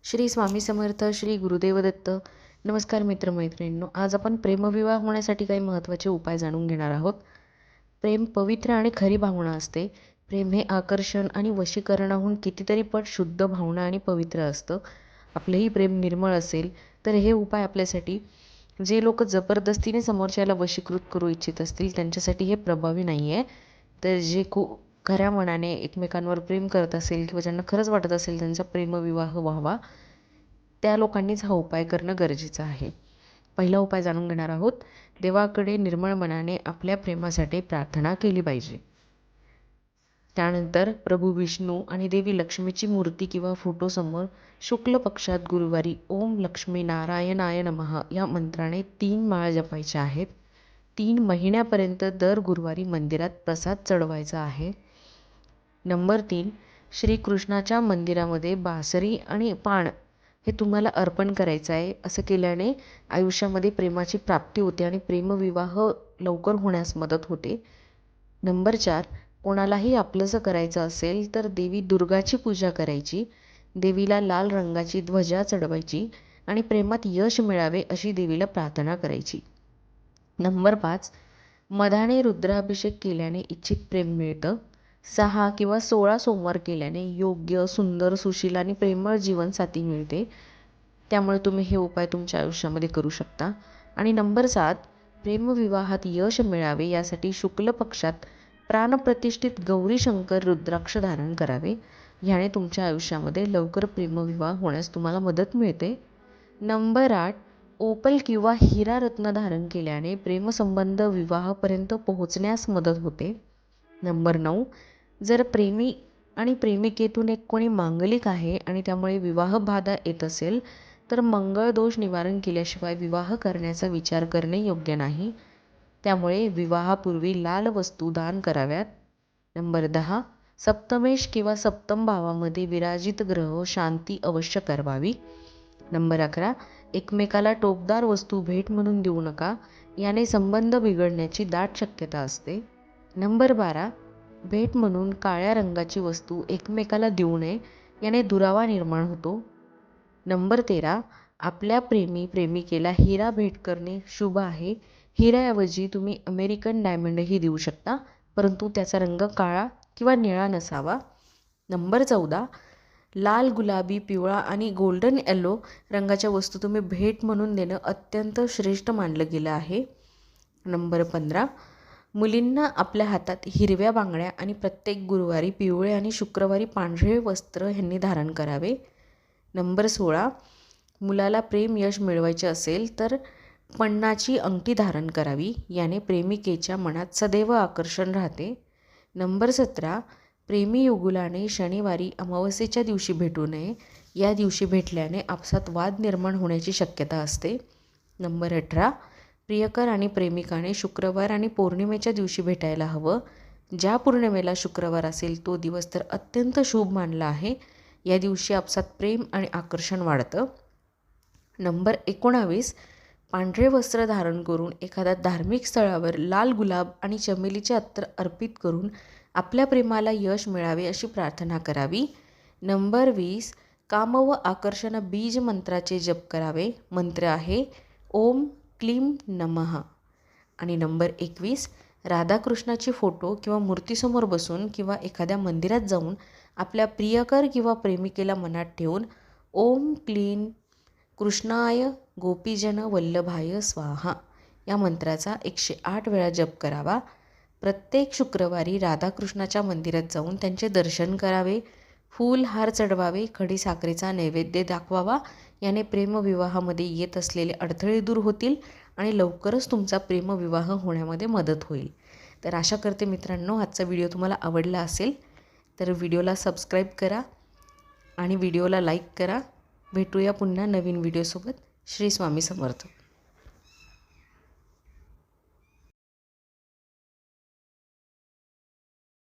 श्री स्वामी समर्थ, श्री गुरुदेव दत्त. नमस्कार मित्रमैत्रिणींनो, आज आपण प्रेमविवाह होण्यासाठी काही महत्त्वाचे उपाय जाणून घेणार आहोत. प्रेम पवित्र आणि खरी भावना असते. प्रेम हे आकर्षण आणि वशीकरणाहून कितीतरी पट शुद्ध भावना आणि पवित्र असतं. आपलंही प्रेम निर्मळ असेल तर हे उपाय आपल्यासाठी, जे लोक जबरदस्तीने समोरच्याला वशीकृत करू इच्छित असतील त्यांच्यासाठी हे प्रभावी नाही आहे. तर जे खऱ्या मनाने एकमेकांवर प्रेम करत असेल किंवा ज्यांना खरंच वाटत असेल त्यांचा प्रेमविवाह व्हावा, त्या लोकांनीच हा उपाय करणं गरजेचं आहे. पहिला उपाय जाणून घेणार आहोत. देवाकडे निर्मळ मनाने आपल्या प्रेमासाठी प्रार्थना केली पाहिजे. त्यानंतर प्रभू विष्णू आणि देवी लक्ष्मीची मूर्ती किंवा फोटोसमोर शुक्ल पक्षात गुरुवारी ओम लक्ष्मी नारायणाय नमः या मंत्राने 3 माळ जपायच्या आहेत. 3 महिन्यापर्यंत दर गुरुवारी मंदिरात प्रसाद चढवायचा आहे. नंबर 3, श्रीकृष्णाच्या मंदिरामध्ये बासरी आणि पान हे तुम्हाला अर्पण करायचं आहे. असं केल्याने आयुष्यामध्ये प्रेमाची प्राप्ती होते आणि प्रेमविवाह लवकर होण्यास मदत होते. नंबर 4, कोणालाही आपलंसं करायचं असेल तर देवी दुर्गाची पूजा करायची. देवीला लाल रंगाची ध्वजा चढवायची आणि प्रेमात यश मिळावे अशी देवीला प्रार्थना करायची. नंबर 5, मधाने रुद्राभिषेक केल्याने इच्छित प्रेम मिळतं. 6 किंवा 16 सोमवार केल्याने योग्य, सुंदर, सुशील आणि प्रेमळ जीवनसाथी मिळते. त्यामुळे तुम्ही हे उपाय तुमच्या आयुष्यामध्ये करू शकता. आणि नंबर 7, प्रेमविवाहात यश मिळावे यासाठी शुक्ल पक्षात प्राणप्रतिष्ठित गौरी शंकर रुद्राक्ष धारण करावे. ह्याने तुमच्या आयुष्यामध्ये लवकर प्रेमविवाह होण्यास तुम्हाला मदत मिळते. नंबर 8, ओपल किंवा हिरा रत्न धारण केल्याने प्रेमसंबंध विवाहापर्यंत पोहोचण्यास मदत होते. नंबर 9, जर प्रेमी आणि प्रेमिकेतून एक कोणी मांगलिक आहे आणि त्यामुळे विवाह बाधा येत असेल तर मंगळ दोष निवारण केल्याशिवाय विवाह करण्याचा विचार करणे योग्य नाही. त्यामुळे विवाहापूर्वी लाल वस्तू दान कराव्यात. नंबर 10, सप्तमेश किंवा सप्तम भावामध्ये विराजित ग्रह शांती अवश्य करावी. नंबर 11, एकमेकाला टोपदार वस्तू भेट म्हणून देऊ नका. याने संबंध बिघडण्याची दाट शक्यता असते. नंबर 12, भेट म्हणून काळ्या रंगाची वस्तू एकमेकाला देऊ नये. याने दुरावा निर्माण होतो. नंबर 13, आपल्या प्रेमिकेला हिरा भेट करणे शुभ आहे. हिऱ्याऐवजी तुम्ही अमेरिकन डायमंडही देऊ शकता, परंतु त्याचा रंग काळा किंवा निळा नसावा. नंबर 14, लाल, गुलाबी, पिवळा आणि गोल्डन येलो रंगाच्या वस्तू तुम्ही भेट म्हणून देणं अत्यंत श्रेष्ठ मानलं गेलं आहे. नंबर 15, मुलींना आपल्या हातात हिरव्या बांगड्या आणि प्रत्येक गुरुवारी पिवळे आणि शुक्रवारी पांढरे वस्त्र ह्यांनी धारण करावे. नंबर 16, मुलाला प्रेम यश मिळवायचे असेल तर पन्नाची अंगठी धारण करावी. याने प्रेमिकेच्या मनात सदैव आकर्षण राहते. नंबर 17, प्रेमी युगुलाने शनिवारी अमावस्येच्या दिवशी भेटू नये. या दिवशी भेटल्याने आपसात वाद निर्माण होण्याची शक्यता असते. नंबर 18, प्रियकर आणि प्रेमिकाने शुक्रवार आणि पौर्णिमेच्या दिवशी भेटायला हवं. ज्या पौर्णिमेला शुक्रवार असेल तो दिवस तर अत्यंत शुभ मानला आहे. या दिवशी आपसात प्रेम आणि आकर्षण वाढतं. नंबर 19, पांढरे वस्त्र धारण करून एखाद्या धार्मिक स्थळावर लाल गुलाब आणि चमेलीचे अत्तर अर्पित करून आपल्या प्रेमाला यश मिळावे अशी प्रार्थना करावी. नंबर 20, काम व आकर्षण बीज मंत्राचे जप करावे. मंत्र आहे ओम क्लीम नमः. आणि नंबर 21, राधाकृष्णाची फोटो किंवा मूर्तीसमोर बसून किंवा एखाद्या मंदिरात जाऊन आपल्या प्रियकर किंवा प्रेमिकेला मनात ठेवून ओम क्लीम कृष्णाय गोपीजन वल्लभाय स्वाहा या मंत्राचा 108 वेळा जप करावा. प्रत्येक शुक्रवारी राधाकृष्णाच्या मंदिरात जाऊन त्यांचे दर्शन करावे. फूल हार चढवावे. खडीसाखरेचा नैवेद्य दाखवावा. याने प्रेमविवाहामध्ये येत असलेले अडथळे दूर होतील आणि लवकरच तुमचा प्रेमविवाह होण्यामध्ये मदत होईल. तर आशा करते मित्रांनो, आजचा व्हिडिओ तुम्हाला आवडला असेल तर व्हिडिओला सबस्क्राईब करा आणि व्हिडिओला लाईक करा. भेटूया पुन्हा नवीन व्हिडिओसोबत. श्री स्वामी समर्थ.